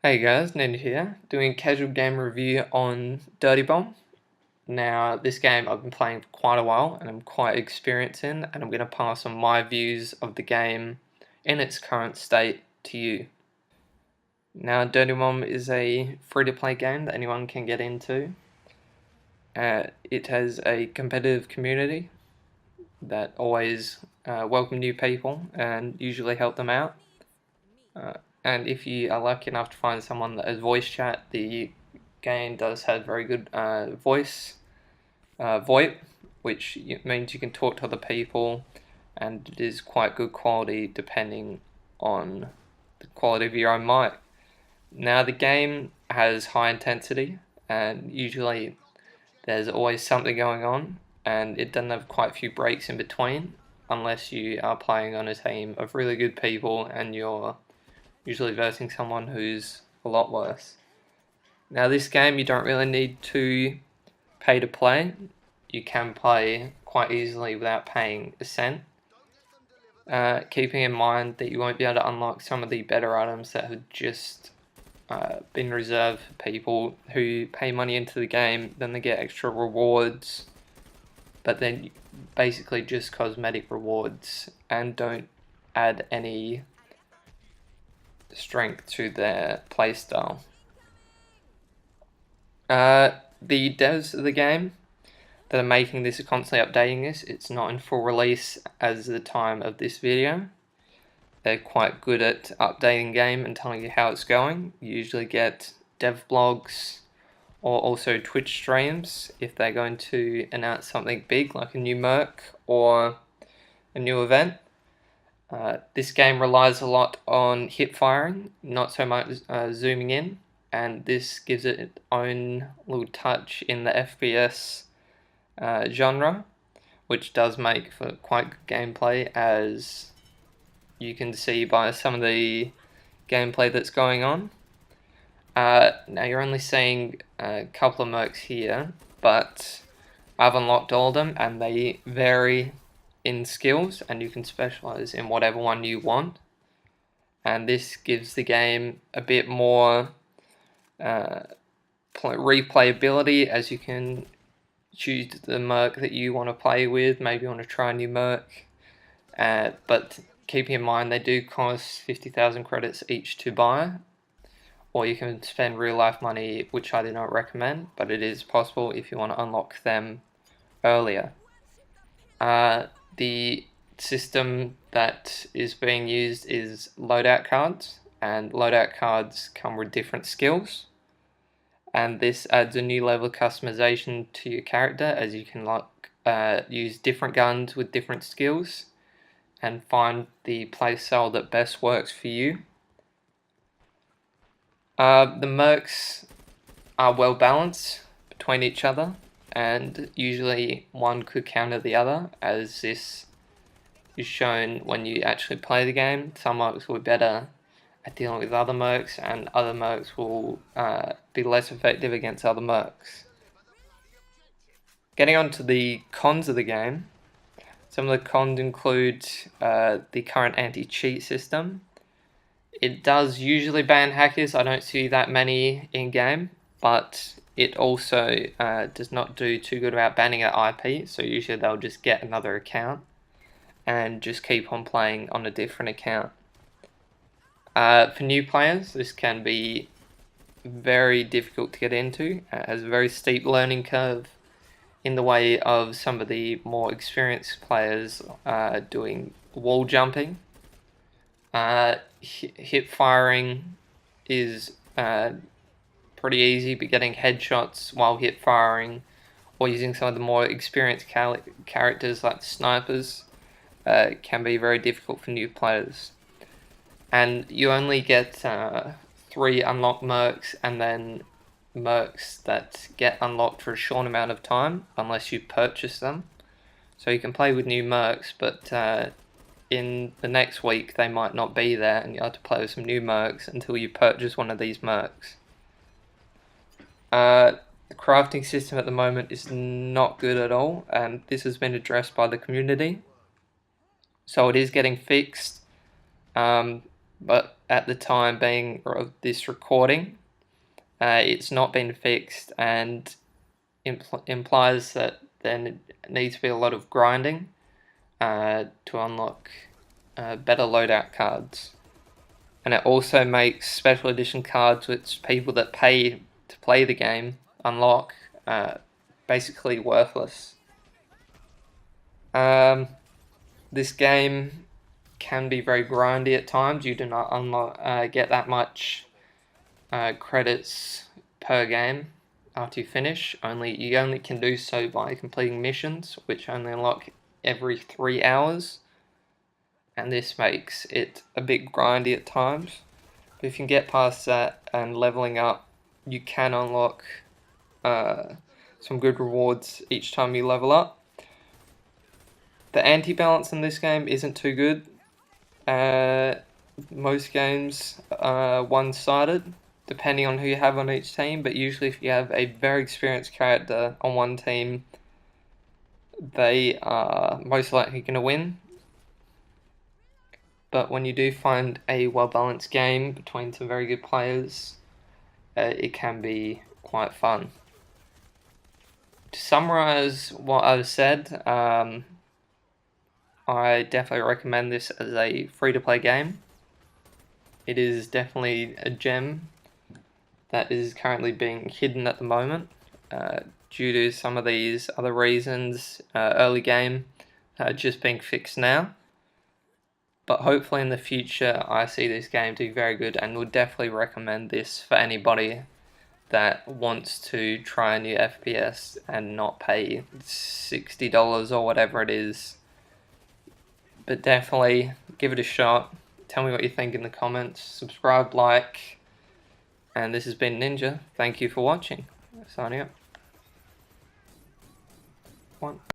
Hey guys, Ned here, doing a casual game review on Dirty Bomb. Now, this game I've been playing for quite a while and I'm quite experienced in, and I'm going to pass on my views of the game in its current state to you. Now, Dirty Bomb is a free-to-play game that anyone can get into. It has a competitive community that always welcome new people and usually help them out. And if you are lucky enough to find someone that has voice chat, the game does have very good voice VoIP, which means you can talk to other people, and it is quite good quality depending on the quality of your own mic. Now, the game has high intensity, and usually there's always something going on, and it doesn't have quite a few breaks in between, unless you are playing on a team of really good people and you're usually versing someone who's a lot worse. Now, this game you don't really need to pay to play. You can play quite easily without paying a cent. Keeping in mind that you won't be able to unlock some of the better items that have just been reserved for people who pay money into the game, then they get extra rewards, but then basically just cosmetic rewards and don't add any strength to their playstyle. The devs of the game that are making this are constantly updating this. It's not in full release as the time of this video. They're quite good at updating game and telling you how it's going. You usually get dev blogs or also Twitch streams if they're going to announce something big like a new Merc or a new event. This game relies a lot on hip firing, not so much zooming in, and this gives it its own little touch in the FPS genre, which does make for quite good gameplay, as you can see by some of the gameplay that's going on. Now you're only seeing a couple of mercs here, but I've unlocked all of them and they vary in skills, and you can specialize in whatever one you want, and this gives the game a bit more replayability, as you can choose the merc that you want to play with. Maybe you want to try a new merc, but keeping in mind they do cost 50,000 credits each to buy, or you can spend real life money, which I do not recommend, but it is possible if you want to unlock them earlier. The system that is being used is loadout cards, and loadout cards come with different skills, and this adds a new level of customization to your character, as you can use different guns with different skills and find the playstyle that best works for you. The mercs are well balanced between each other, and usually one could counter the other, as this is shown when you actually play the game. Some mercs will be better at dealing with other mercs, and other mercs will be less effective against other mercs. Getting on to the cons of the game, some of the cons include the current anti-cheat system. It does usually ban hackers. I don't see that many in-game, but it also does not do too good about banning an IP, so usually they'll just get another account and just keep on playing on a different account. For new players, this can be very difficult to get into. It has a very steep learning curve in the way of some of the more experienced players doing wall jumping. Hip firing is pretty easy, but getting headshots while hip firing or using some of the more experienced characters like snipers can be very difficult for new players. And you only get 3 unlocked mercs, and then mercs that get unlocked for a short amount of time unless you purchase them. So you can play with new mercs, but in the next week they might not be there, and you have to play with some new mercs until you purchase one of these mercs. The crafting system at the moment is not good at all, and this has been addressed by the community, so it is getting fixed, but at the time being of this recording. It's not been fixed, and implies that there needs to be a lot of grinding to unlock better loadout cards. And it also makes special edition cards which people that pay to play the game unlock basically worthless. This game can be very grindy at times. You do not get that much credits per game after you finish. You only can do so by completing missions, which only unlock every 3 hours, and this makes it a bit grindy at times. But if you can get past that and leveling up, you can unlock some good rewards each time you level up. The anti-balance in this game isn't too good. Most games are one-sided, depending on who you have on each team, but usually if you have a very experienced character on one team, they are most likely going to win. But when you do find a well-balanced game between some very good players, it can be quite fun. To summarize what I've said, I definitely recommend this as a free-to-play game. It is definitely a gem that is currently being hidden at the moment due to some of these other reasons, early game just being fixed now. But hopefully in the future I see this game do very good, and would definitely recommend this for anybody that wants to try a new FPS and not pay $60 or whatever it is. But definitely give it a shot. Tell me what you think in the comments. Subscribe, like, and this has been Ninja. Thank you for watching. Signing up. One.